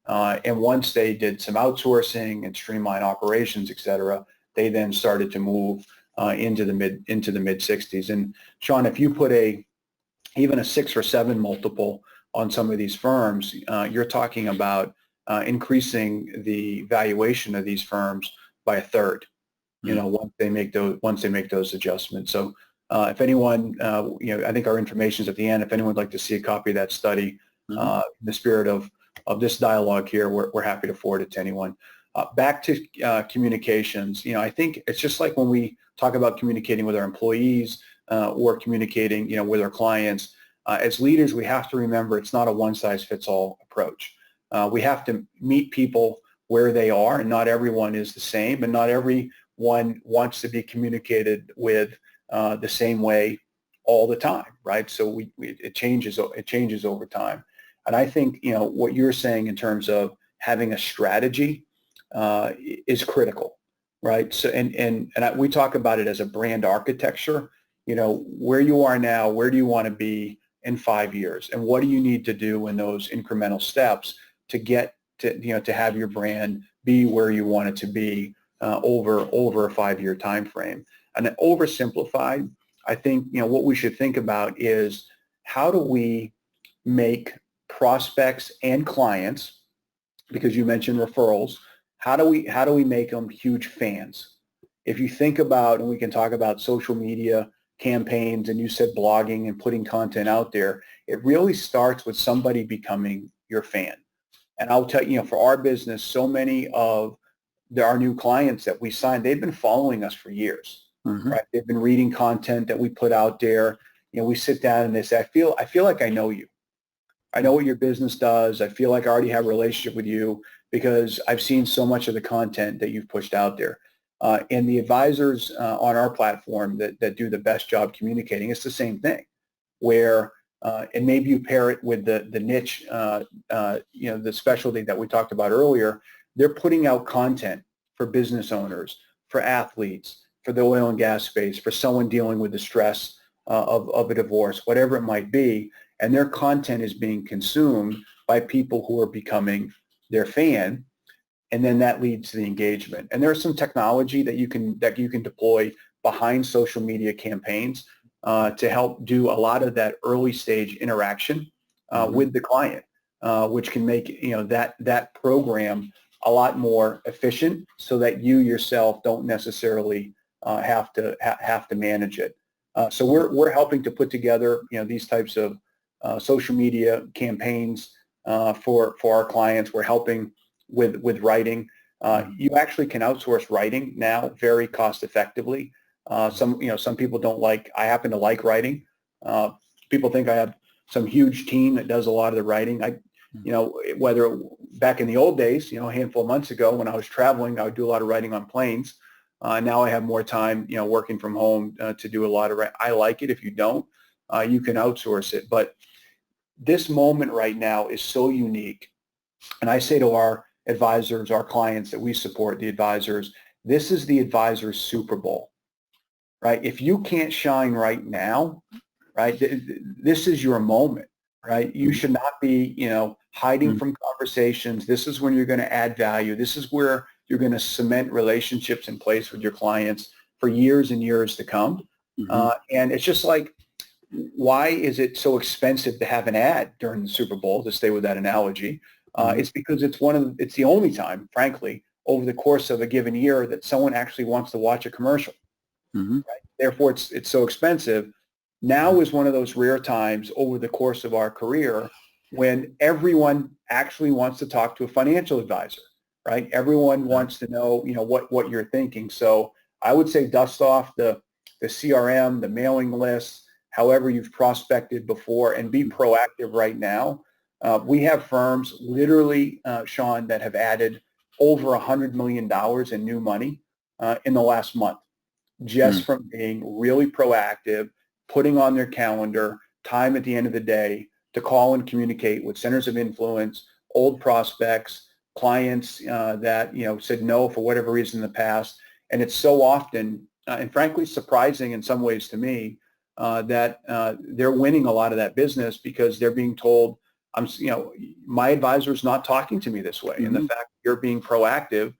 And once they did some outsourcing and streamline operations, et cetera, they then started to move into the mid 60s. And Sean, if you put even a 6 or 7 multiple on some of these firms, you're talking about increasing the valuation of these firms by a third, once they make those adjustments. So if anyone, I think our information is at the end. If anyone would like to see a copy of that study, in the spirit of this dialogue here, we're happy to forward it to anyone. Back to communications, I think it's just like when we talk about communicating with our employees or communicating, with our clients. As leaders, we have to remember it's not a one-size-fits-all approach. We have to meet people where they are, and not everyone is the same, and not everyone wants to be communicated with the same way all the time, right? So it changes over time. And I think, what you're saying in terms of having a strategy is critical, right? So, we talk about it as a brand architecture, where you are now, where do you want to be in 5 years, and what do you need to do in those incremental steps to get to have your brand be where you want it to be over a 5-year time frame. And then oversimplified, I think, what we should think about is how do we make prospects and clients, because you mentioned referrals, how do we make them huge fans? If you think about, and we can talk about social media campaigns, and you said blogging and putting content out there, it really starts with somebody becoming your fan. And I'll tell you, for our business, so many of our new clients that we signed, they've been following us for years, right? They've been reading content that we put out there. We sit down and they say, I feel like I know you. I know what your business does. I feel like I already have a relationship with you because I've seen so much of the content that you've pushed out there. And the advisors on our platform that do the best job communicating, it's the same thing, where and maybe you pair it with the niche, the specialty that we talked about earlier. They're putting out content for business owners, for athletes, for the oil and gas space, for someone dealing with the stress of a divorce, whatever it might be. And their content is being consumed by people who are becoming their fan. And then that leads to the engagement. And there's some technology that you can deploy behind social media campaigns to help do a lot of that early stage interaction with the client, which can make that program a lot more efficient, so that you yourself don't necessarily have to manage it. So we're helping to put together these types of social media campaigns for our clients. We're helping with writing. You actually can outsource writing now very cost effectively. Some people don't like. I happen to like writing. People think I have some huge team that does a lot of the writing. Whether back in the old days, a handful of months ago when I was traveling, I would do a lot of writing on planes. Now I have more time, working from home to do a lot of writing. I like it. If you don't, you can outsource it. But this moment right now is so unique. And I say to our advisors, our clients that we support, the advisors, this is the advisor's Super Bowl, right? If you can't shine right now, right, this is your moment, right? You should not be, hiding from conversations. This is when you're going to add value. This is where you're going to cement relationships in place with your clients for years and years to come. And it's just like, why is it so expensive to have an ad during the Super Bowl, to stay with that analogy? It's because it's the only time, frankly, over the course of a given year that someone actually wants to watch a commercial. Right? Therefore, it's so expensive. Now is one of those rare times over the course of our career when everyone actually wants to talk to a financial advisor, right? Everyone wants to know, what you're thinking. So I would say dust off the CRM, the mailing lists, however you've prospected before, and be proactive right now. We have firms literally, Sean, that have added over $100 million in new money in the last month, just from being really proactive, putting on their calendar time at the end of the day to call and communicate with centers of influence, old prospects, clients that said no for whatever reason in the past. And it's so often, and frankly surprising in some ways to me, that they're winning a lot of that business because they're being told, my advisor is not talking to me this way. And the fact that you're being proactive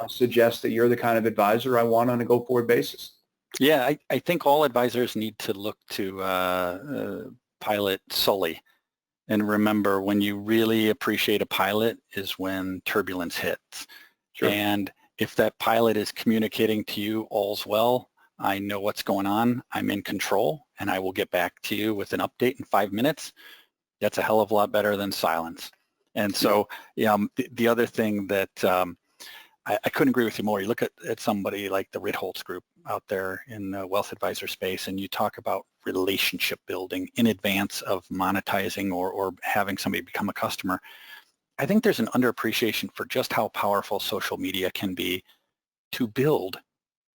suggests that you're the kind of advisor I want on a go-forward basis. Yeah, I think all advisors need to look to pilot Sully. And remember, when you really appreciate a pilot is when turbulence hits. Sure. And if that pilot is communicating to you, all's well, I know what's going on, I'm in control, and I will get back to you with an update in 5 minutes. That's a hell of a lot better than silence. And so the other thing that I couldn't agree with you more. You look at somebody like the Ritholtz Group out there in the wealth advisor space, and you talk about relationship building in advance of monetizing or having somebody become a customer. I think there's an underappreciation for just how powerful social media can be to build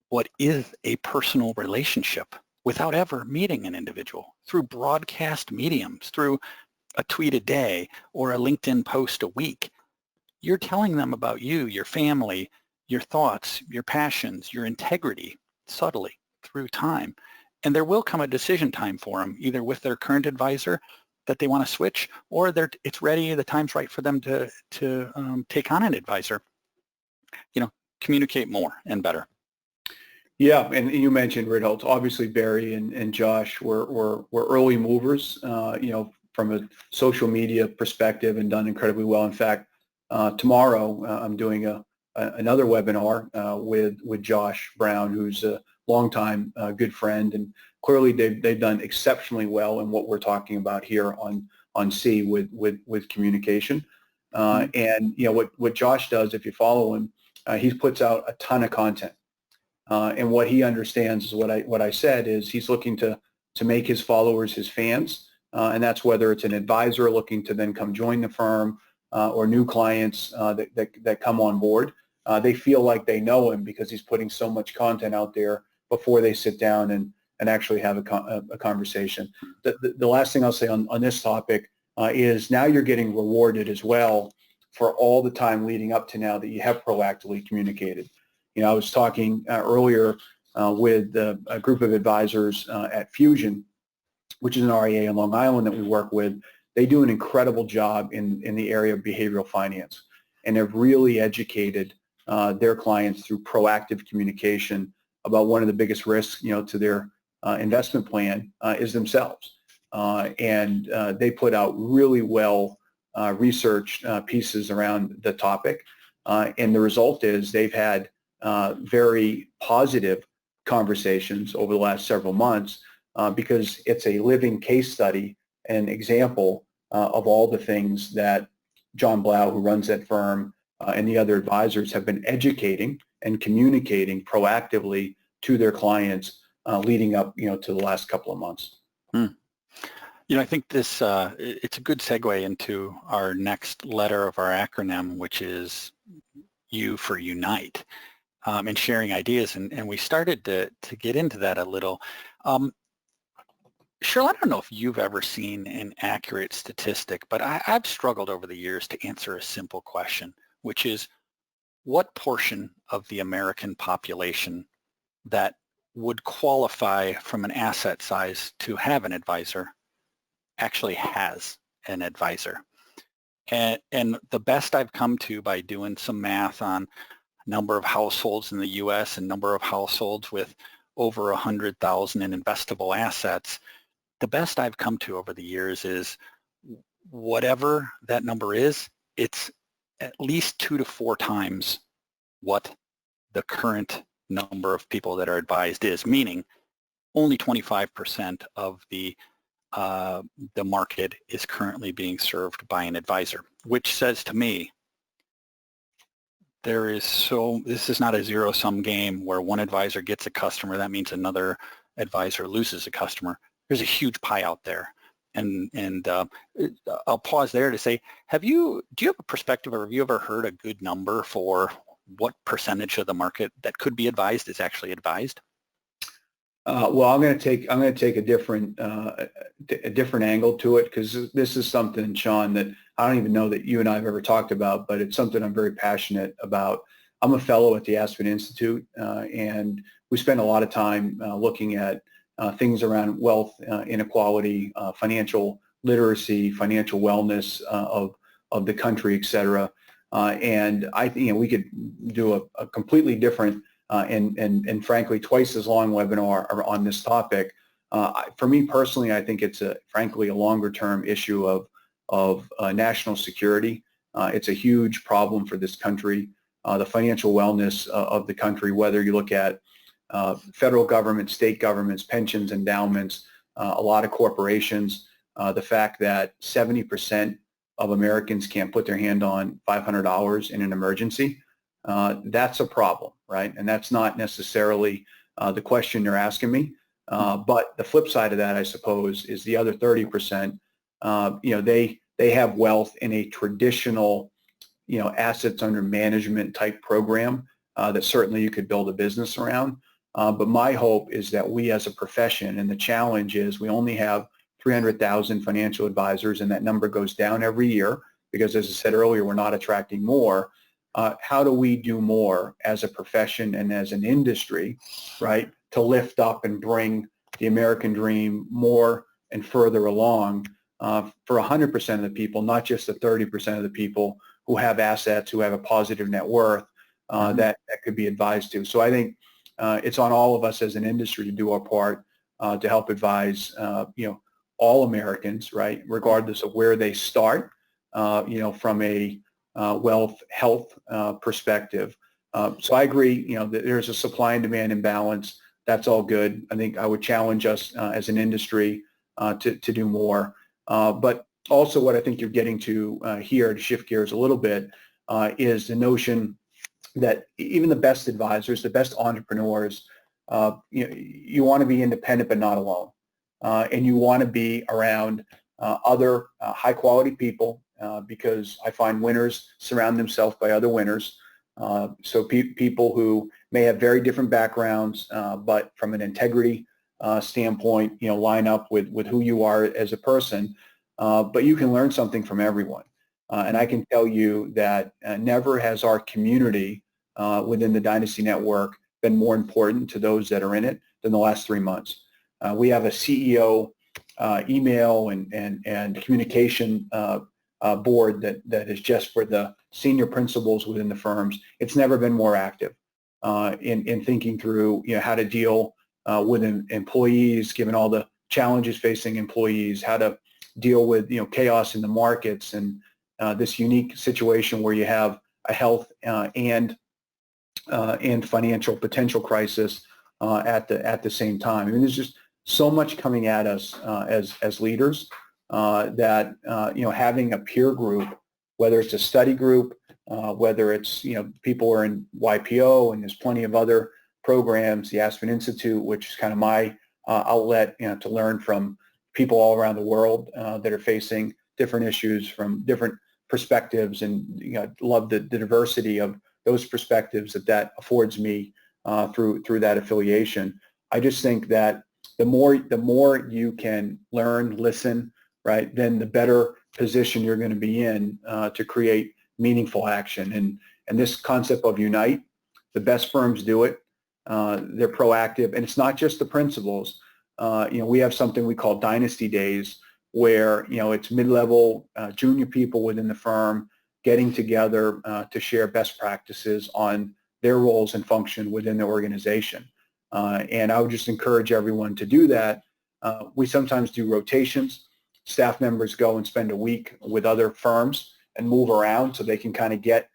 what is a personal relationship without ever meeting an individual, through broadcast mediums, through a tweet a day or a LinkedIn post a week. You're telling them about you, your family, your thoughts, your passions, your integrity, subtly through time. And there will come a decision time for them, either with their current advisor that they want to switch, or it's ready, the time's right for them to take on an advisor. Communicate more and better. Yeah, and you mentioned Ritholtz. Obviously, Barry and Josh were early movers, from a social media perspective, and done incredibly well. In fact, tomorrow I'm doing another webinar with Josh Brown, who's a longtime good friend, and clearly they've done exceptionally well in what we're talking about here on C with communication. And what Josh does, if you follow him, he puts out a ton of content. And what he understands is what I said is he's looking to make his followers his fans, and that's whether it's an advisor looking to then come join the firm or new clients that come on board. They feel like they know him because he's putting so much content out there before they sit down and actually have a conversation. The last thing I'll say on this topic is now you're getting rewarded as well for all the time leading up to now that you have proactively communicated. I was talking earlier with a group of advisors at Fusion, which is an RIA in Long Island that we work with. They do an incredible job in the area of behavioral finance, and they've really educated their clients through proactive communication about one of the biggest risks, to their investment plan is themselves. And they put out really well researched pieces around the topic, and the result is they've had very positive conversations over the last several months because it's a living case study and example of all the things that John Blau, who runs that firm, and the other advisors have been educating and communicating proactively to their clients leading up, to the last couple of months. I think this it's a good segue into our next letter of our acronym, which is U for Unite. And sharing ideas, and we started to get into that a little. Shirl, I don't know if you've ever seen an accurate statistic, but I've struggled over the years to answer a simple question, which is what portion of the American population that would qualify from an asset size to have an advisor actually has an advisor? And the best I've come to by doing some math on number of households in the U.S. and number of households with over 100,000 in investable assets, the best I've come to over the years is whatever that number is, it's at least 2 to 4 times what the current number of people that are advised is, meaning only 25% of the market is currently being served by an advisor, which says to me, this is not a zero-sum game where one advisor gets a customer, that means another advisor loses a customer. There's a huge pie out there. And I'll pause there to say, do you have a perspective, or have you ever heard a good number for what percentage of the market that could be advised is actually advised? Well, I'm going to take a different angle to it, because this is something, Sean, that I don't even know that you and I have ever talked about, but it's something I'm very passionate about. I'm a fellow at the Aspen Institute, and we spend a lot of time looking at things around wealth inequality, financial literacy, financial wellness of the country, et cetera. And I think we could do a completely different and frankly twice as long webinar on this topic. For me personally, I think it's frankly a longer term issue of national security. It's a huge problem for this country. The financial wellness of the country, whether you look at federal government, state governments, pensions, endowments, a lot of corporations, the fact that 70% of Americans can't put their hand on $500 in an emergency, that's a problem, right? And that's not necessarily the question you're asking me. But the flip side of that, I suppose, is the other 30%, they have wealth in a traditional, assets under management type program that certainly you could build a business around. But my hope is that we as a profession, and the challenge is we only have 300,000 financial advisors, and that number goes down every year because, as I said earlier, we're not attracting more. How do we do more as a profession and as an industry, right, to lift up and bring the American dream more and further along for 100% of the people, not just the 30% of the people who have assets, who have a positive net worth that could be advised to. So I think it's on all of us as an industry to do our part to help advise, all Americans, right, regardless of where they start, from a wealth, health perspective. So I agree, that there's a supply and demand imbalance. That's all good. I think I would challenge us as an industry to do more. But also what I think you're getting to here, to shift gears a little bit, is the notion that even the best advisors, the best entrepreneurs, you want to be independent but not alone. And you want to be around other high-quality people because I find winners surround themselves by other winners. So people who may have very different backgrounds, but from an integrity standpoint, line up with who you are as a person. But you can learn something from everyone. And I can tell you that never has our community within the Dynasty Network been more important to those that are in it than the last 3 months. We have a CEO email and communication board that is just for the senior principals within the firms. It's never been more active in thinking through how to deal with employees, given all the challenges facing employees, how to deal with chaos in the markets, and this unique situation where you have a health and financial potential crisis at the same time. I mean, there's just so much coming at us as leaders that having a peer group, whether it's a study group, whether it's people who are in YPO, and there's plenty of other programs, the Aspen Institute, which is kind of my outlet to learn from people all around the world that are facing different issues from different perspectives, and love the diversity of those perspectives that affords me through that affiliation. I just think that the more you can learn, listen, right, then the better position you're going to be in to create meaningful action. And this concept of unite, the best firms do it. They're proactive, and it's not just the principals. We have something we call Dynasty Days, where it's mid-level junior people within the firm getting together to share best practices on their roles and function within the organization. And I would just encourage everyone to do that. We sometimes do rotations. Staff members go and spend a week with other firms and move around so they can kind of get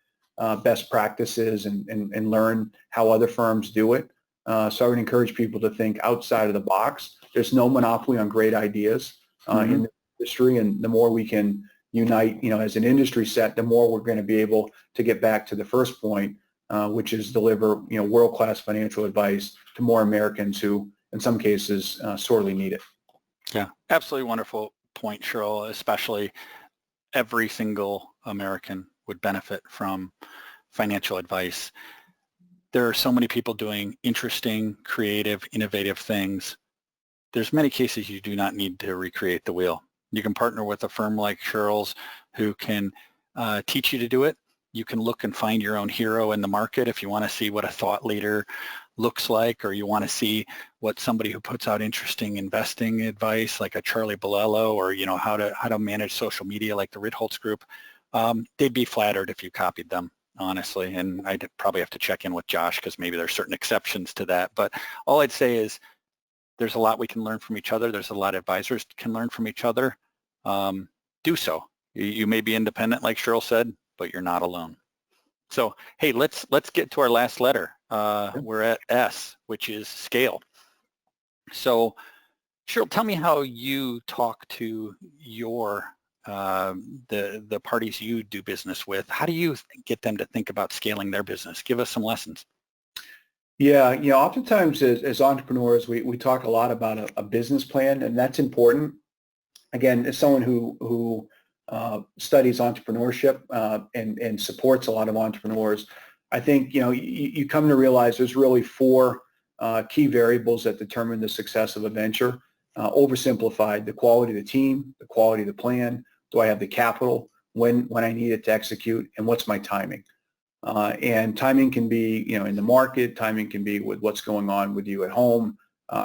best practices and learn how other firms do it. So I would encourage people to think outside of the box. There's no monopoly on great ideas in the industry, and the more we can unite, as an industry set, the more we're going to be able to get back to the first point, which is deliver, world-class financial advice to more Americans who, in some cases, sorely need it. Yeah, absolutely wonderful point, Shirl. Especially every single American would benefit from financial advice. There are so many people doing interesting, creative, innovative things. There's many cases you do not need to recreate the wheel. You can partner with a firm like Shirl's who can teach you to do it. You can look and find your own hero in the market if you want to see what a thought leader looks like, or you want to see what somebody who puts out interesting investing advice like a Charlie Bolello, or how to manage social media like the Ritholtz Group. They'd be flattered if you copied them, honestly, and I'd probably have to check in with Josh because maybe there's certain exceptions to that. But all I'd say is there's a lot we can learn from each other. There's a lot advisors can learn from each other. Do so. You may be independent, like Shirl said, but you're not alone. So, hey, let's get to our last letter. We're at S, which is scale. So Shirl, tell me how you talk to your the parties you do business with. How do you get them to think about scaling their business? Give us some lessons. Yeah, oftentimes as entrepreneurs, we talk a lot about a business plan, and that's important. Again, as someone who studies entrepreneurship and supports a lot of entrepreneurs, I think you come to realize there's really four key variables that determine the success of a venture. Oversimplified: the quality of the team, the quality of the plan. Do I have the capital when I need it to execute, and what's my timing? And timing can be, in the market. Timing can be with what's going on with you at home,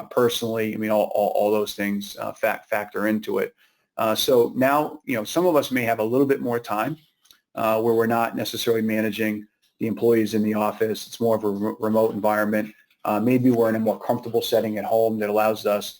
personally. I mean, all those things factor into it. So now, some of us may have a little bit more time where we're not necessarily managing the employees in the office. It's more of a remote environment. Maybe we're in a more comfortable setting at home that allows us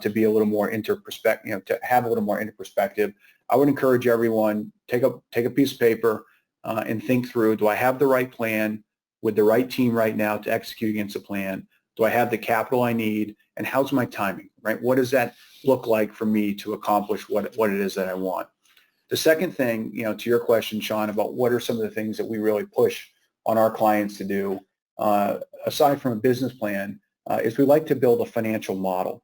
to be a little more to have a little more interperspective. I would encourage everyone, take a piece of paper and think through, do I have the right plan with the right team right now to execute against the plan? Do I have the capital I need? And how's my timing, right? What does that look like for me to accomplish what it is that I want? The second thing, to your question, Sean, about what are some of the things that we really push on our clients to do, aside from a business plan, is we like to build a financial model.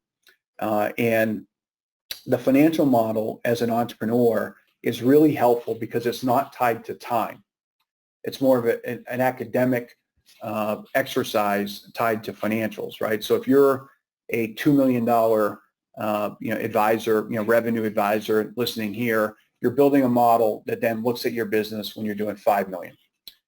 And the financial model as an entrepreneur is really helpful because it's not tied to time. It's more of an academic exercise tied to financials, right? So if you're a $2 million advisor, revenue advisor listening here, you're building a model that then looks at your business when you're doing 5 million,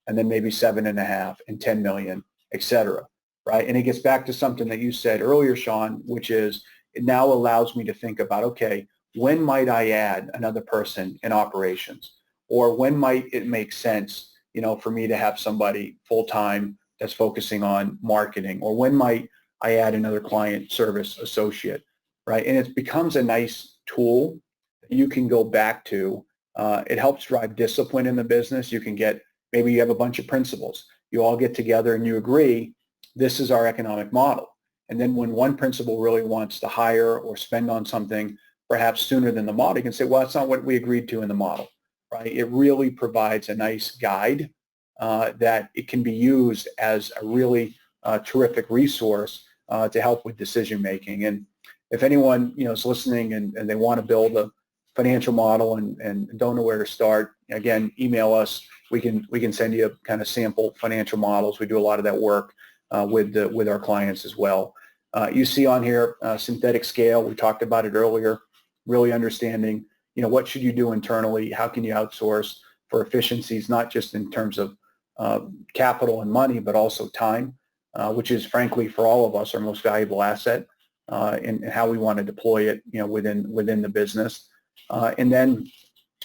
and then maybe 7.5 and 10 million, et cetera, right? And it gets back to something that you said earlier, Sean, which is it now allows me to think about, okay, when might I add another person in operations? Or when might it make sense, for me to have somebody full-time that's focusing on marketing? Or when might I add another client service associate, right? And it becomes a nice tool that you can go back to. It helps drive discipline in the business. Maybe you have a bunch of principals. You all get together and you agree, this is our economic model. And then when one principal really wants to hire or spend on something perhaps sooner than the model, you can say, well, that's not what we agreed to in the model, right? It really provides a nice guide that it can be used as a really terrific resource to help with decision making. And if anyone is listening and they want to build a financial model and don't know where to start, again, email us. We can send you kind of sample financial models. We do a lot of that work with our clients as well. You see on here synthetic scale. We talked about it earlier. Really understanding, what should you do internally? How can you outsource for efficiencies, not just in terms of capital and money, but also time, which is frankly for all of us our most valuable asset, and how we want to deploy it, within the business. And then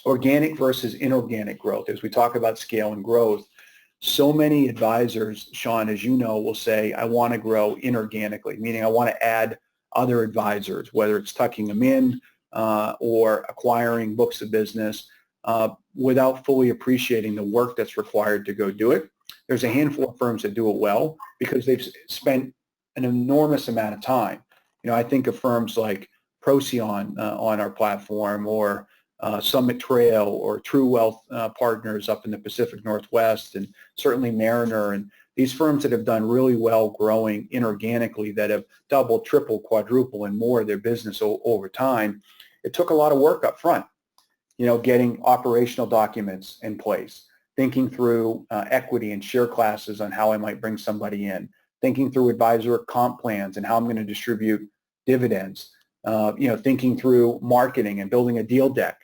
organic versus inorganic growth. As we talk about scale and growth, so many advisors, Sean, as you know, will say, I want to grow inorganically, meaning I want to add other advisors, whether it's tucking them in or acquiring books of business without fully appreciating the work that's required to go do it. There's a handful of firms that do it well because they've spent an enormous amount of time. I think of firms like Procyon on our platform, or Summit Trail, or True Wealth Partners up in the Pacific Northwest, and certainly Mariner, and these firms that have done really well growing inorganically, that have doubled, tripled, quadrupled, and more of their business over time. It took a lot of work up front, getting operational documents in place, thinking through equity and share classes on how I might bring somebody in, thinking through advisor comp plans and how I'm going to distribute dividends, thinking through marketing and building a deal deck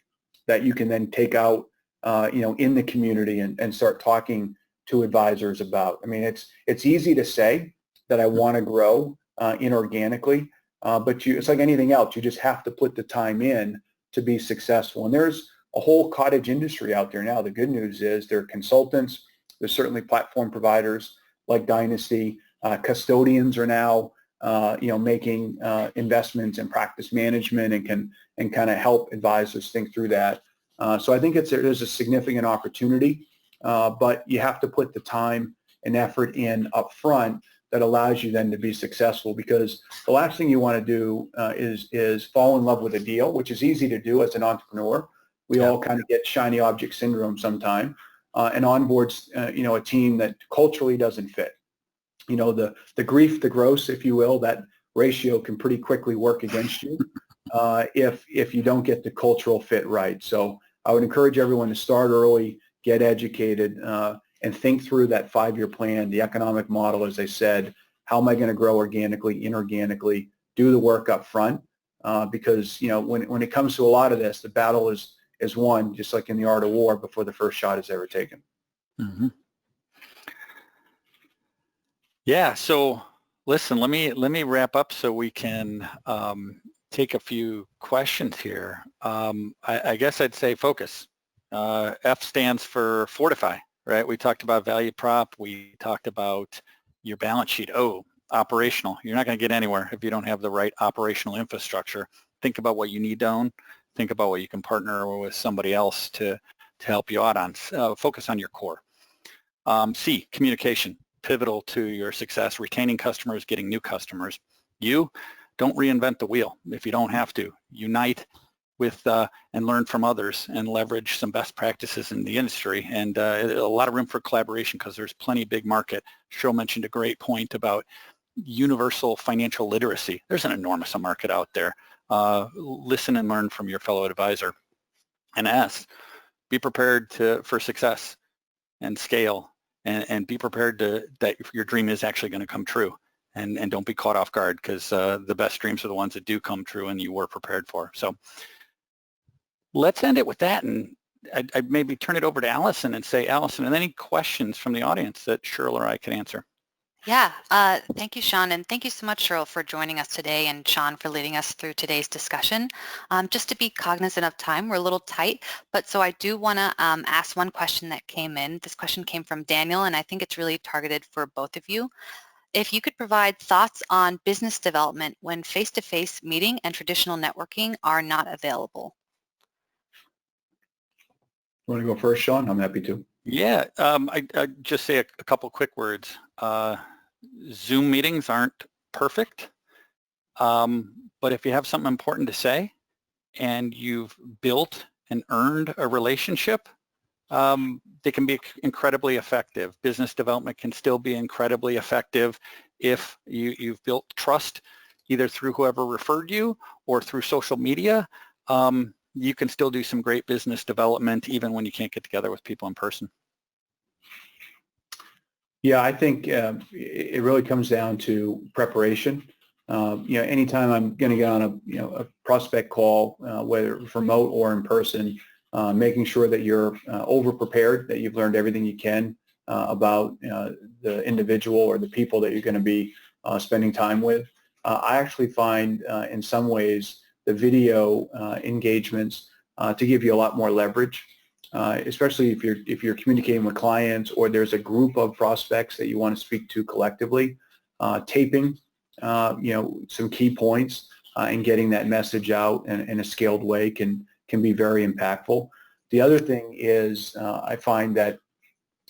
that you can then take out, in the community and start talking to advisors about. I mean, it's easy to say that I want to grow inorganically, but it's like anything else. You just have to put the time in to be successful. And there's a whole cottage industry out there now. The good news is there are consultants. There's certainly platform providers like Dynasty. Custodians are now making investments in practice management and kind of help advisors think through that. So I think there's a significant opportunity, but you have to put the time and effort in up front that allows you then to be successful, because the last thing you want to do is fall in love with a deal, which is easy to do as an entrepreneur. We all kind of get shiny object syndrome sometime, and onboards a team that culturally doesn't fit. The grief, the gross, if you will, that ratio can pretty quickly work against you if you don't get the cultural fit right. So I would encourage everyone to start early, get educated, and think through that 5-year plan, the economic model, as I said. How am I going to grow organically, inorganically? Do the work up front, because when it comes to a lot of this, the battle is won, just like in the art of war, before the first shot is ever taken. Mm-hmm. Yeah. So listen, let me wrap up so we can take a few questions here. I guess I'd say focus. F stands for fortify, right? We talked about value prop. We talked about your balance sheet. O, operational. You're not going to get anywhere if you don't have the right operational infrastructure. Think about what you need to own. Think about what you can partner with somebody else to help you out on. Focus on your core. C, communication. Pivotal to your success, retaining customers, getting new customers. U, don't reinvent the wheel if you don't have to. Unite with and learn from others and leverage some best practices in the industry, and a lot of room for collaboration because there's plenty big market. Shirl mentioned a great point about universal financial literacy. There's an enormous market out there. Listen and learn from your fellow advisor. And S, be prepared for success and scale. And be prepared that your dream is actually going to come true, and don't be caught off guard, because the best dreams are the ones that do come true and you were prepared for. So let's end it with that, and I'd maybe turn it over to Allison and say, Allison, and any questions from the audience that Shirl or I can answer? Yeah, thank you, Sean, and thank you so much, Shirl, for joining us today, and Sean for leading us through today's discussion. Just to be cognizant of time, we're a little tight, but so I do want to ask one question that came in. This question came from Daniel, and I think it's really targeted for both of you. If you could provide thoughts on business development when face-to-face meeting and traditional networking are not available. You want to go first, Sean? I'm happy to. Yeah, I'd just say a couple quick words. Zoom meetings aren't perfect, but if you have something important to say and you've built and earned a relationship, they can be incredibly effective. Business development can still be incredibly effective if you've built trust either through whoever referred you or through social media. You can still do some great business development even when you can't get together with people in person. Yeah, I think it really comes down to preparation. Anytime I'm going to get on a prospect call, whether it's remote or in person, making sure that you're over-prepared, that you've learned everything you can about the individual or the people that you're going to be spending time with. I actually find in some ways the video engagements to give you a lot more leverage. Especially if you're communicating with clients or there's a group of prospects that you want to speak to collectively, taping, some key points and getting that message out in a scaled way can be very impactful. The other thing is I find that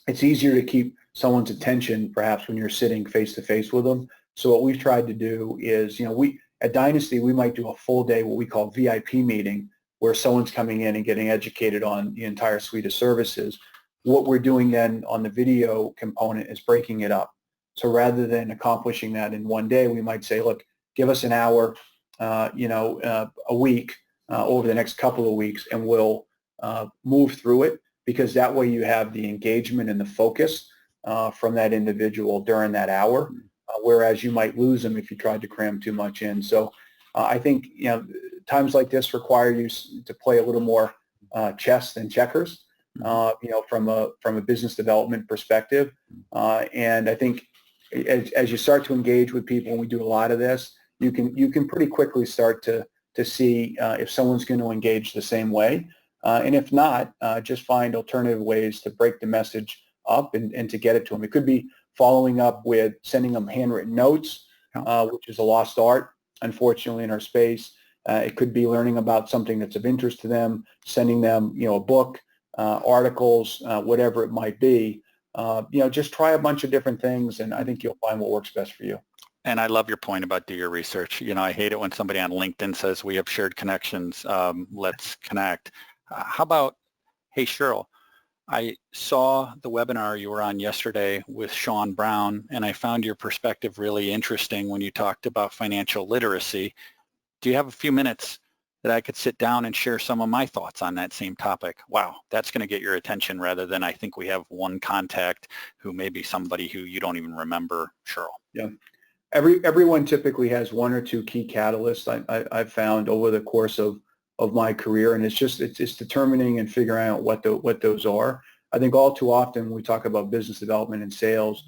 it's easier to keep someone's attention perhaps when you're sitting face to face with them. So what we've tried to do is, we at Dynasty, we might do a full day, what we call VIP meeting, where someone's coming in and getting educated on the entire suite of services. What we're doing then on the video component is breaking it up. So rather than accomplishing that in one day, we might say, look, give us an hour, a week over the next couple of weeks, and we'll move through it, because that way you have the engagement and the focus from that individual during that hour, whereas you might lose them if you tried to cram too much in. So I think, times like this require you to play a little more chess than checkers, from a business development perspective. And I think as you start to engage with people, and we do a lot of this, you can pretty quickly start to see if someone's going to engage the same way. And if not, just find alternative ways to break the message up and to get it to them. It could be following up with sending them handwritten notes, which is a lost art, unfortunately, in our space. It could be learning about something that's of interest to them, sending them, a book, articles, whatever it might be. just try a bunch of different things, and I think you'll find what works best for you. And I love your point about do your research. I hate it when somebody on LinkedIn says we have shared connections. Let's connect. How about, hey, Shirl, I saw the webinar you were on yesterday with Sean Brown, and I found your perspective really interesting when you talked about financial literacy. Do you have a few minutes that I could sit down and share some of my thoughts on that same topic? Wow, that's going to get your attention rather than I think we have one contact who may be somebody who you don't even remember, Shirl. Yeah. Everyone typically has one or two key catalysts I've found over the course of my career, and it's determining and figuring out what those are. I think all too often when we talk about business development and sales,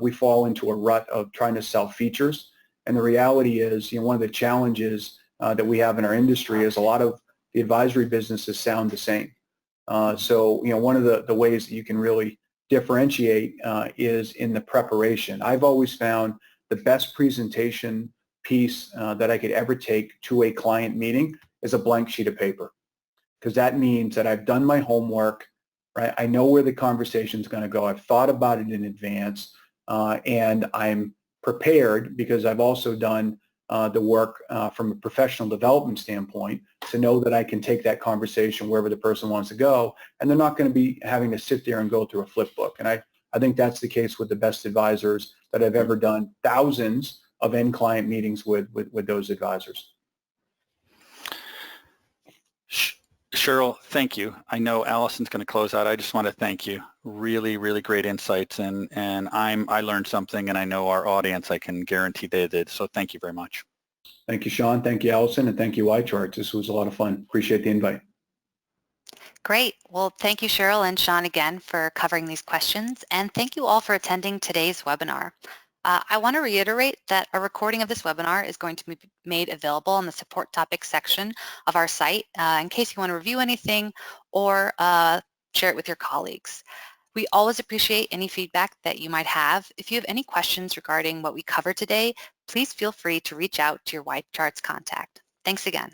we fall into a rut of trying to sell features, and the reality is, one of the challenges that we have in our industry is a lot of the advisory businesses sound the same. So one of the ways that you can really differentiate is in the preparation. I've always found the best presentation piece that I could ever take to a client meeting is a blank sheet of paper, because that means that I've done my homework, right? I know where the conversation is going to go. I've thought about it in advance, and I'm prepared because I've also done the work from a professional development standpoint to know that I can take that conversation wherever the person wants to go, and they're not going to be having to sit there and go through a flip book. And I think that's the case with the best advisors that I've ever done thousands of end client meetings with those advisors. Shirl, thank you. I know Allison's going to close out. I just want to thank you. Really, really great insights, and I learned something, and I know our audience, I can guarantee they did. So thank you very much. Thank you, Sean. Thank you, Allison, and thank you, YCharts. This was a lot of fun. Appreciate the invite. Great. Well, thank you, Shirl and Sean, again for covering these questions, and thank you all for attending today's webinar. I want to reiterate that a recording of this webinar is going to be made available on the support topics section of our site in case you want to review anything or share it with your colleagues. We always appreciate any feedback that you might have. If you have any questions regarding what we covered today, please feel free to reach out to your YCharts contact. Thanks again.